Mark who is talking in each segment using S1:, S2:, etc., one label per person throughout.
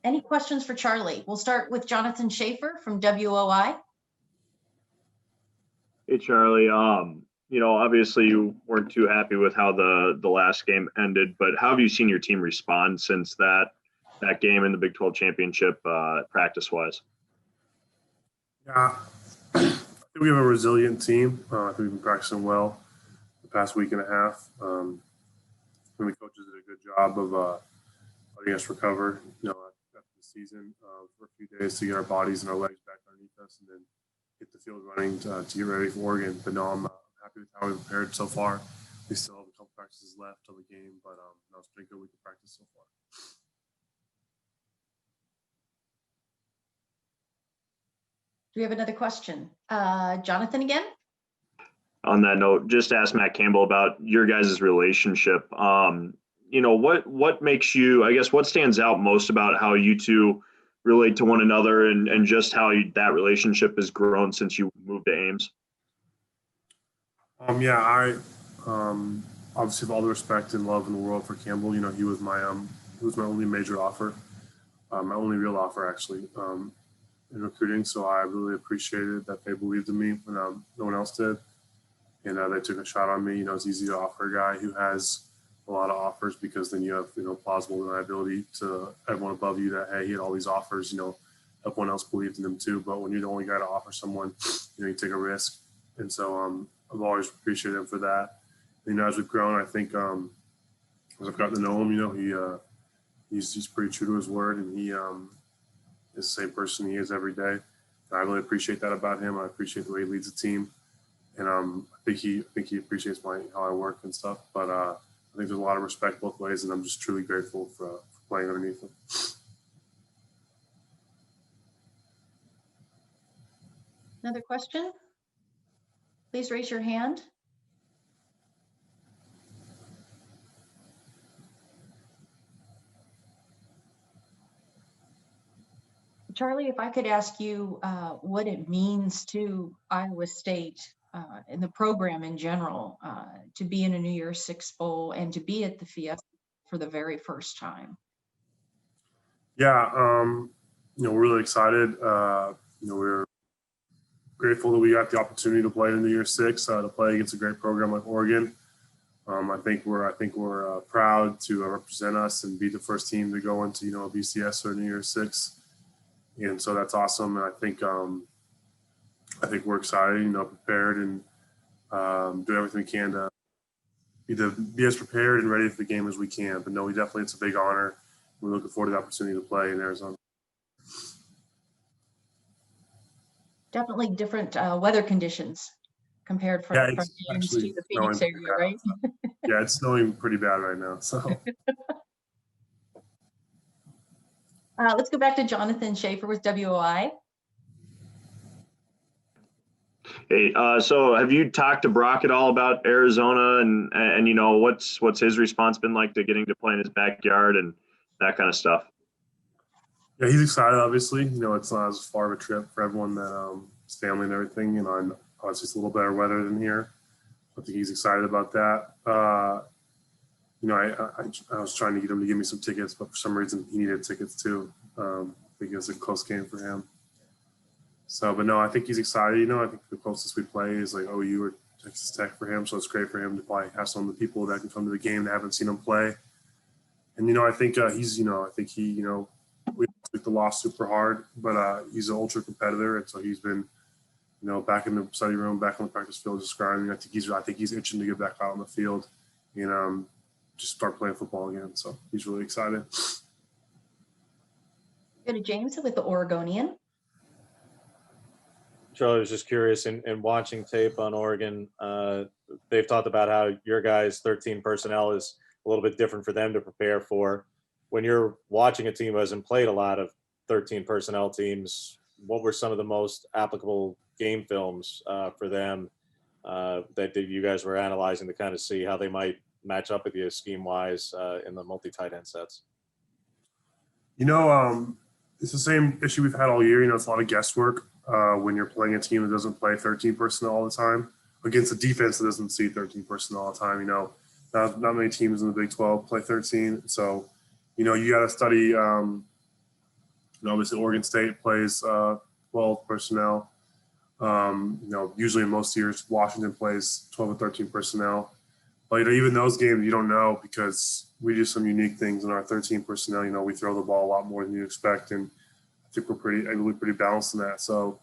S1: Any questions for Charlie? We'll start with Jonathan Schaefer from WOI.
S2: Hey, Charlie. Obviously you weren't too happy with how the last game ended, but how have you seen your team respond since that game in the Big 12 championship, practice-wise?
S3: Yeah, I think we have a resilient team. I think we've been practicing well the past week and a half. And the coaches did a good job of letting us recover, after the season for a few days to get our bodies and our legs back underneath us, and then get the field running to get ready for Oregon. But no, I'm happy with how we've prepared so far. We still have a couple practices left till the game, but no, it's pretty good week of practice so far.
S1: Do we have another question? Jonathan again?
S2: On that note, just ask Matt Campbell about your guys' relationship. What makes you, I guess, what stands out most about how you two relate to one another and just how that relationship has grown since you moved to Ames?
S3: I obviously have all the respect and love in the world for Campbell. He was my only major offer, my only real offer actually, in recruiting. So I really appreciated that they believed in me when no one else did. And they took a shot on me. It's easy to offer a guy who has a lot of offers, because then you have, plausible deniability to everyone above you that, hey, he had all these offers, everyone else believed in him too. But when you're the only guy to offer someone, you take a risk. And so I've always appreciated him for that. And, as we've grown, I think as I've gotten to know him, he's pretty true to his word, and he is the same person he is every day. And I really appreciate that about him. I appreciate the way he leads the team. And I think he appreciates how I work and stuff. But I think there's a lot of respect both ways, and I'm just truly grateful for playing underneath him.
S1: Another question? Please raise your hand. Charlie, if I could ask you what it means to Iowa State in the program in general to be in a New Year's Six Bowl and to be at the Fiesta for the very first time.
S3: Yeah, we're really excited. We're grateful that we got the opportunity to play in the New Year's Six, to play against a great program like Oregon. I think we're proud to represent us and be the first team to go into a BCS or New Year's Six. And so that's awesome. And I think we're excited, prepared, and do everything we can to be as prepared and ready for the game as we can. But no, it's a big honor. We're looking forward to the opportunity to play in Arizona.
S1: Definitely different weather conditions compared from Ames to the Phoenix area, right?
S3: Yeah, it's snowing pretty bad right now. So.
S1: Let's go back to Jonathan Schaefer with WOI.
S2: Hey, so have you talked to Brock at all about Arizona and what's his response been like to getting to play in his backyard and that kind of stuff?
S3: Yeah, he's excited. Obviously, it's not as far of a trip for everyone that his family and everything. Obviously it's a little better weather than here. I think he's excited about that. I was trying to get him to give me some tickets, but for some reason he needed tickets too. I think it was a close game for him. So, but no, I think he's excited. I think the closest we play is like OU or Texas Tech for him. So it's great for him to probably have some of the people that can come to the game that haven't seen him play. And, I think we took the loss super hard, but he's an ultra competitor. And so he's been, back in the study room, back on the practice field, just grinding. I think he's itching to get back out on the field and just start playing football again. So he's really excited.
S1: Go to James with the Oregonian.
S4: Charlie, I was just curious, in watching tape on Oregon, they've talked about how your guys' 13 personnel is a little bit different for them to prepare for. When you're watching a team who hasn't played a lot of 13 personnel teams, what were some of the most applicable game films for them that you guys were analyzing to kind of see how they might match up with you scheme-wise in the multi-tight end sets?
S3: It's the same issue we've had all year. It's a lot of guesswork when you're playing a team that doesn't play 13 personnel all the time against a defense that doesn't see 13 personnel all the time. Not many teams in the Big 12 play 13. So, you got to study Obviously, Oregon State plays 12 personnel. Usually in most years, Washington plays 12 or 13 personnel. But even those games, you don't know because we do some unique things in our 13 personnel. We throw the ball a lot more than you expect, and I think we're pretty balanced in that. So,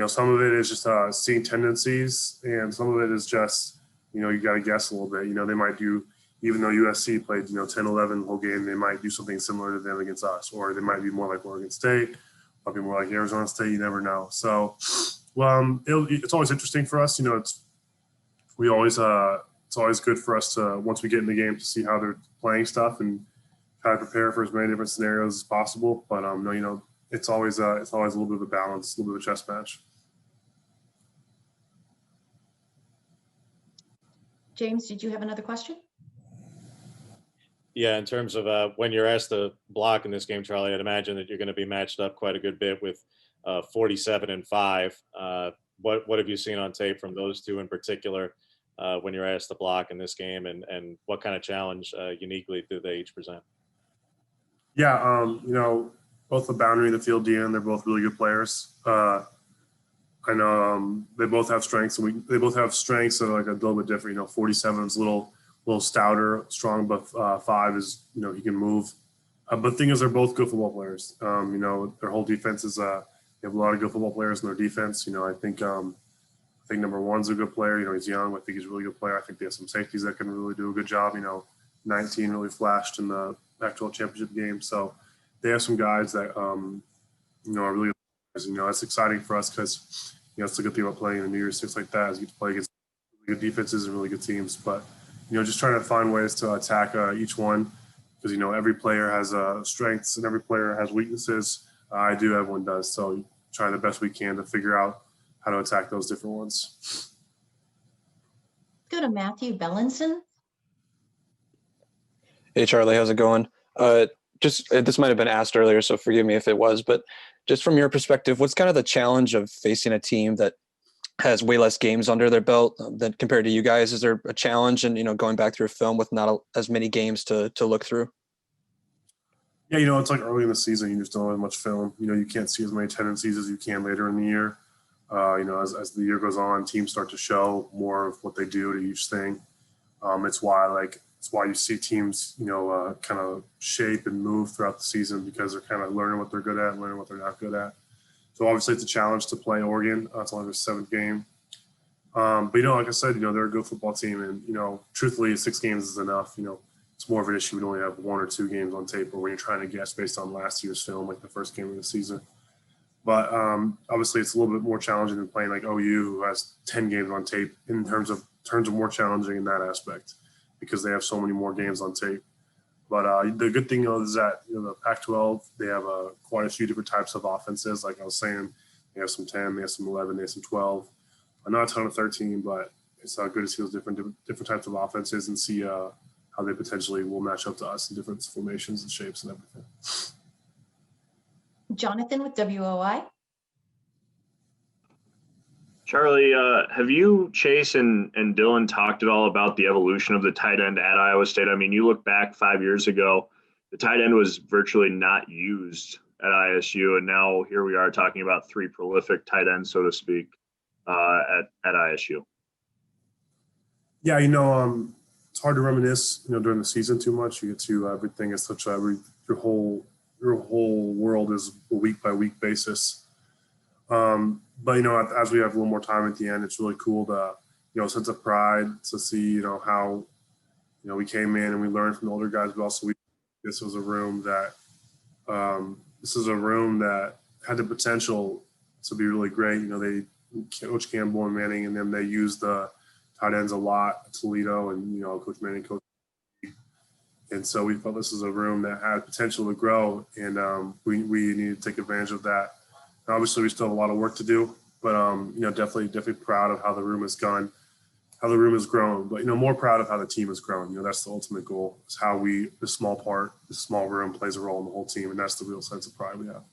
S3: some of it is just seeing tendencies, and some of it is just, you got to guess a little bit. They might do, even though USC played, 10, 11 the whole game, they might do something similar to them against us, or they might be more like Oregon State, might be more like Arizona State. You never know. So, it's always interesting for us. It's always good for us to, once we get in the game, to see how they're playing stuff and try to prepare for as many different scenarios as possible. But no, it's always a little bit of a balance, a little bit of a chess match.
S1: James, did you have another question?
S4: Yeah, in terms of when you're asked to block in this game, Charlie, I'd imagine that you're going to be matched up quite a good bit with 47 and 5. What have you seen on tape from those two in particular when you're asked to block in this game, and what kind of challenge uniquely do they each present?
S3: Yeah, both the boundary and the field DN, they're both really good players. I know they both have strengths, and they both have strengths that are like a little bit different. 47 is a little stouter, strong, but 5 is, he can move. But the thing is, they're both good football players. Their whole defense is, they have a lot of good football players in their defense. I think number 1's a good player. He's young. I think he's a really good player. I think they have some safeties that can really do a good job. 19 really flashed in the Pac-12 championship game. So they have some guys that, are really good players. It's exciting for us because, it's a good thing about playing in the New Year's Six like that is you get to play against really good defenses and really good teams. But, just trying to find ways to attack each one because, every player has strengths and every player has weaknesses. I do, everyone does. So try the best we can to figure out how to attack those different ones.
S1: Go to Matthew Bellinson.
S5: Hey, Charlie, how's it going? This might have been asked earlier, so forgive me if it was, but just from your perspective, what's kind of the challenge of facing a team that has way less games under their belt than compared to you guys? Is there a challenge in, going back through a film with not as many games to look through?
S3: Yeah, it's like early in the season, you just don't have much film. You can't see as many tendencies as you can later in the year. As the year goes on, teams start to show more of what they do to each thing. It's why you see teams, kind of shape and move throughout the season because they're kind of learning what they're good at and learning what they're not good at. So obviously it's a challenge to play Oregon. It's only their 7th game. But, like I said, they're a good football team. And, truthfully, 6 games is enough. It's more of an issue when you only have 1 or 2 games on tape or when you're trying to guess based on last year's film, like the first game of the season. But obviously it's a little bit more challenging than playing like OU, who has 10 games on tape in terms of more challenging in that aspect because they have so many more games on tape. But the good thing is that the Pac-12, they have quite a few different types of offenses. Like I was saying, they have some 10, they have some 11, they have some 12. Not a ton of 13, but it's good to see those different types of offenses and see how they potentially will match up to us in different formations and shapes and everything.
S1: Jonathan with WOI.
S2: Charlie, have you, Chase, and Dylan talked at all about the evolution of the tight end at Iowa State? I mean, you look back 5 years ago, the tight end was virtually not used at ISU, and now here we are talking about 3 prolific tight ends, so to speak, at ISU.
S3: Yeah, it's hard to reminisce, during the season too much. You get to everything is such your whole world is a week by week basis. But as we have a little more time at the end, it's really cool to, sense of pride to see, how, we came in and we learned from the older guys, but also this was a room that had the potential to be really great. Coach Campbell and Manning and them, they used the tight ends a lot at Toledo and, Coach Manning, Coach. And so we felt this was a room that had potential to grow, and we needed to take advantage of that. Obviously, we still have a lot of work to do, but definitely proud of how the room has gone, how the room has grown. But more proud of how the team has grown. That's the ultimate goal. Is how this small room plays a role in the whole team, and that's the real sense of pride we have.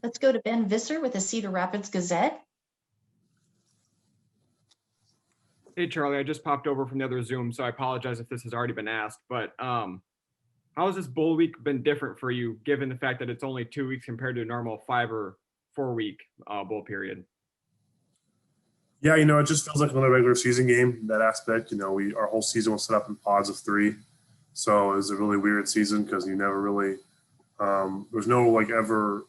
S1: Let's go to Ben Visser with the Cedar Rapids Gazette.
S6: Hey, Charlie, I just popped over from the other Zoom, so I apologize if this has already been asked. But how has this bowl week been different for you, given the fact that it's only 2 weeks compared to a normal 5 or 4 week bowl period?
S3: Yeah, it just feels like another regular season game in that aspect. Our whole season was set up in pods of 3. So it was a really weird season because you never really, there's no like ever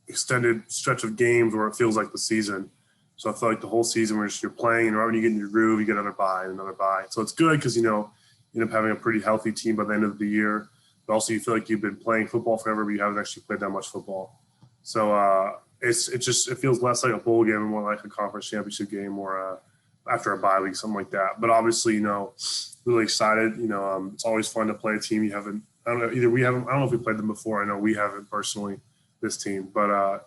S3: extended stretch of games where it feels like the season. So I feel like the whole season you're playing, and right when you get in your groove, you get another bye and another bye. So it's good because, you end up having a pretty healthy team by the end of the year. But also you feel like you've been playing football forever, but you haven't actually played that much football. So it feels less like a bowl game and more like a conference championship game or after a bye week, something like that. But obviously, really excited. It's always fun to play a team you haven't. I don't know. Either we haven't. I don't know if we played them before. I know we haven't personally, this team. But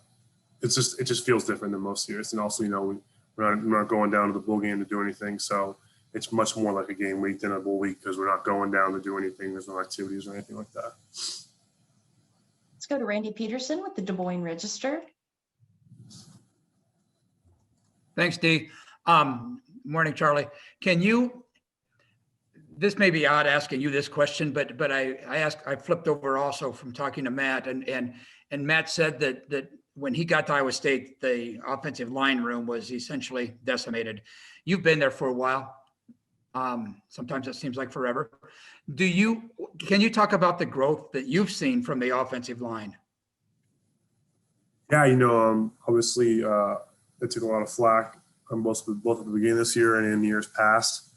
S3: it just feels different than most years. And also, we're not going down to the bowl game to do anything. So it's much more like a game week than a bowl week because we're not going down to do anything. There's no activities or anything like that.
S1: Let's go to Randy Peterson with the Des Moines Register.
S7: Thanks, Dee. Morning, Charlie. This may be odd asking you this question, but I flipped over also from talking to Matt, and Matt said that when he got to Iowa State, the offensive line room was essentially decimated. You've been there for a while. Sometimes it seems like forever. Can you talk about the growth that you've seen from the offensive line?
S3: Yeah, obviously it took a lot of flack on both at the beginning of this year and in years past.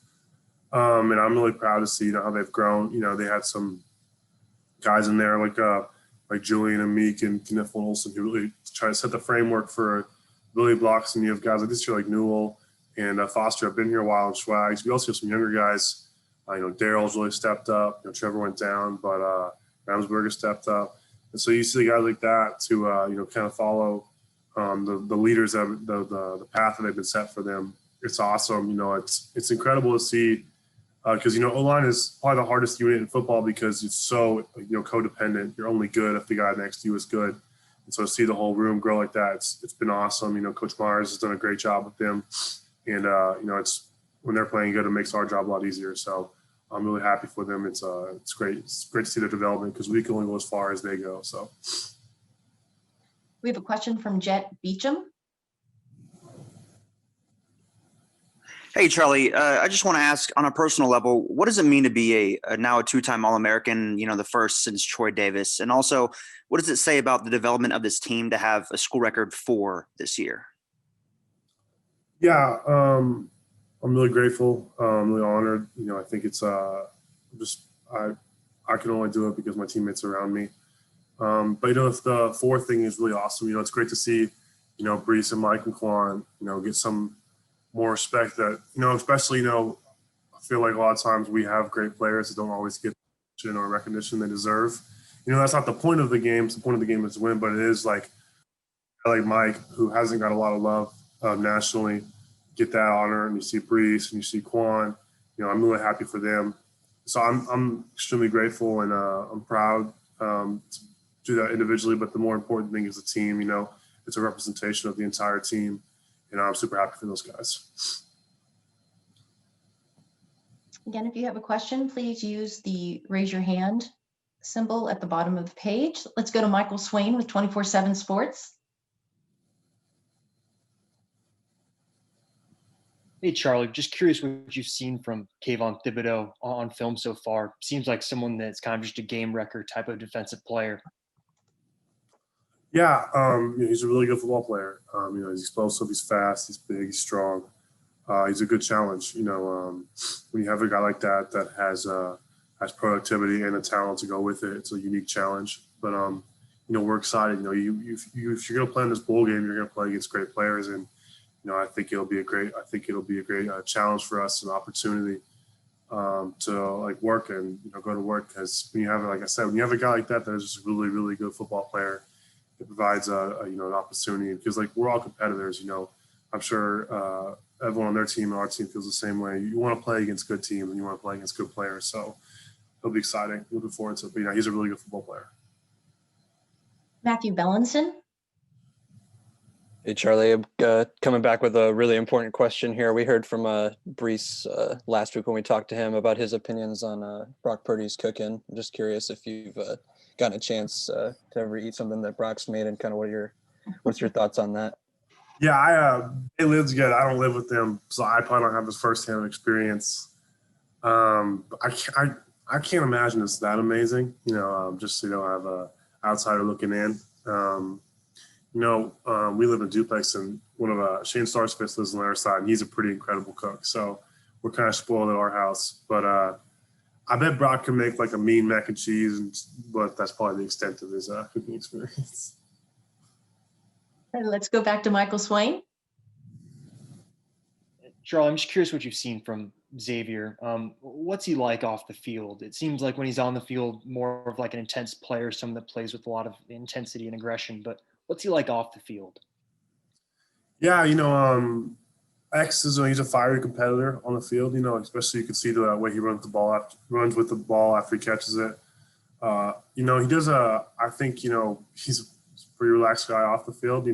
S3: And I'm really proud to see how they've grown. They had some guys in there like Julian and Meek and Kniffel and Olsen who really try to set the framework for Billy Blocks. And you have guys like this year like Newell and Foster have been here a while and Schwags. We also have some younger guys. Daryl's really stepped up. Trevor went down, but Ramsberger stepped up. And so you see guys like that to kind of follow the leaders of the path that they've been set for them. It's awesome. It's incredible to see because O-line is probably the hardest unit in football because it's so codependent. You're only good if the guy next to you is good. And so to see the whole room grow like that, it's been awesome. Coach Myers has done a great job with them, and it's when they're playing good, it makes our job a lot easier. So I'm really happy for them. It's great. It's great to see their development because we can only go as far as they go. So
S1: We have a question from Jet Beecham.
S8: Hey, Charlie, I just want to ask on a personal level, what does it mean to be now a 2-time All-American, the first since Troy Davis? And also, what does it say about the development of this team to have a school record 4 this year?
S3: Yeah, I'm really grateful. I'm really honored. I think it's I can only do it because my teammates are around me. But the 4 thing is really awesome. It's great to see, Brees and Mike and Quan, get some more respect that, especially, I feel like a lot of times we have great players that don't always get or recognition they deserve. That's not the point of the game. The point of the game is to win, but it is like Mike, who hasn't got a lot of love nationally, get that honor. And you see Brees and you see Quan, I'm really happy for them. So I'm extremely grateful and I'm proud to do that individually. But the more important thing is the team, it's a representation of the entire team. I'm super happy for those guys.
S1: Again, if you have a question, please use the raise your hand symbol at the bottom of the page. Let's go to Michael Swain with 24/7 Sports.
S9: Hey, Charlie, just curious what you've seen from Kayvon Thibodeau on film so far. Seems like someone that's kind of just a game record type of defensive player.
S3: Yeah, he's a really good football player. He's explosive, he's fast, he's big, he's strong. He's a good challenge. When you have a guy like that that has productivity and the talent to go with it, it's a unique challenge. But we're excited. If you're going to play in this bowl game, you're going to play against great players, and I think it'll be a great challenge for us, an opportunity to work and go to work. Because when you have, like I said, when you have a guy like that is just a really, really good football player, it provides an opportunity because we're all competitors. I'm sure everyone on their team and our team feels the same way. You want to play against good teams and you want to play against good players. So it'll be exciting. Looking forward to it. But he's a really good football player.
S1: Matthew Bellinson.
S5: Hey, Charlie, coming back with a really important question here. We heard from Brees last week when we talked to him about his opinions on Brock Purdy's cooking. I'm just curious if you've gotten a chance to ever eat something that Brock's made, and kind of what's your thoughts on that?
S3: Yeah, it lives good. I don't live with them, so I probably don't have this firsthand experience. I can't imagine it's that amazing. Just so you don't have a outsider looking in. We live in a duplex, and one of Shane Starr's fits lives on the other side, and he's a pretty incredible cook. So we're kind of spoiled at our house. But I bet Brock can make like a mean mac and cheese, but that's probably the extent of his cooking experience.
S1: Let's go back to Michael Swain.
S9: Charlie, I'm just curious what you've seen from Xavier. What's he like off the field? It seems like when he's on the field, more of like an intense player, someone that plays with a lot of intensity and aggression. But what's he like off the field?
S3: Yeah, X he's a fiery competitor on the field. Especially you can see the way he runs with the ball after he catches it. He does I think he's a pretty relaxed guy off the field.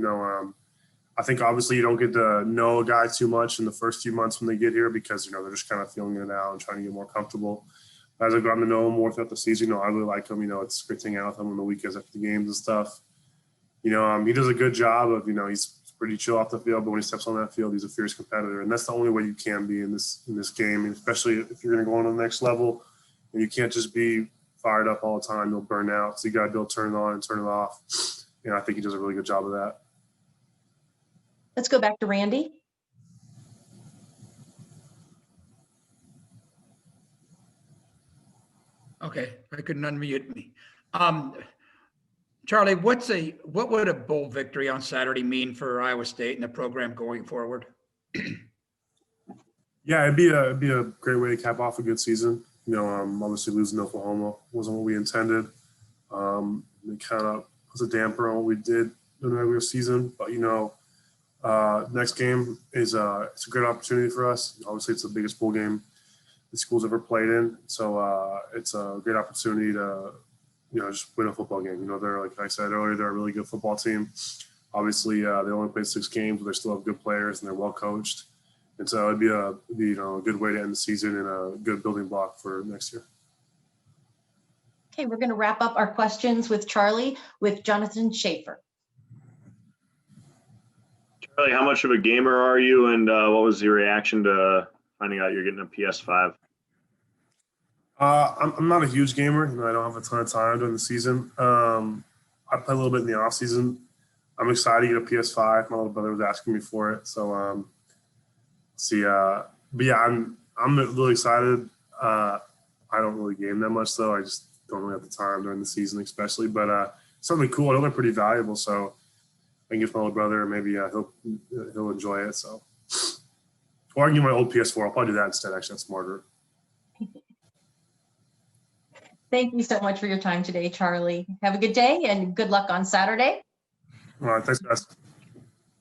S3: I think obviously you don't get to know a guy too much in the first few months when they get here because they're just kind of feeling it out and trying to get more comfortable. As I've gotten to know him more throughout the season, I really like him. It's great to hang out with him on the weekends after the games and stuff. He does a good job of he's pretty chill off the field, but when he steps on that field, he's a fierce competitor, and that's the only way you can be in this game, especially if you're going to go on to the next level. And you can't just be fired up all the time; you'll burn out. So you got to be able to turn it on and turn it off. I think he does a really good job of that.
S1: Let's go back to Randy.
S7: Okay, I couldn't unmute me. Charlie, what would a bowl victory on Saturday mean for Iowa State and the program going forward?
S3: Yeah, it'd be a great way to cap off a good season. Obviously losing to Oklahoma wasn't what we intended. It kind of was a damper on what we did in the regular season, but next game is it's a great opportunity for us. Obviously, it's the biggest bowl game the school's ever played in, so it's a great opportunity to just win a football game. They're, like I said earlier, they're a really good football team. Obviously, they only played 6 games, but they still have good players and they're well coached. And so it'd be a good way to end the season and a good building block for next year.
S1: Okay, we're going to wrap up our questions with Charlie with Jonathan Schaefer.
S2: Charlie, how much of a gamer are you, and what was your reaction to finding out you're getting a PS5?
S3: I'm not a huge gamer. I don't have a ton of time during the season. I play a little bit in the off season. I'm excited to get a PS5. My little brother was asking me for it, so but yeah, I'm really excited. I don't really game that much though. I just don't really have the time during the season, especially. But something cool. I know they're pretty valuable, so I can give my little brother. Maybe he'll enjoy it. So, or I can give my old PS4. I'll probably do that instead. Actually, that's smarter.
S1: Thank you so much for your time today, Charlie. Have a good day and good luck on Saturday.
S3: All right, thanks, guys.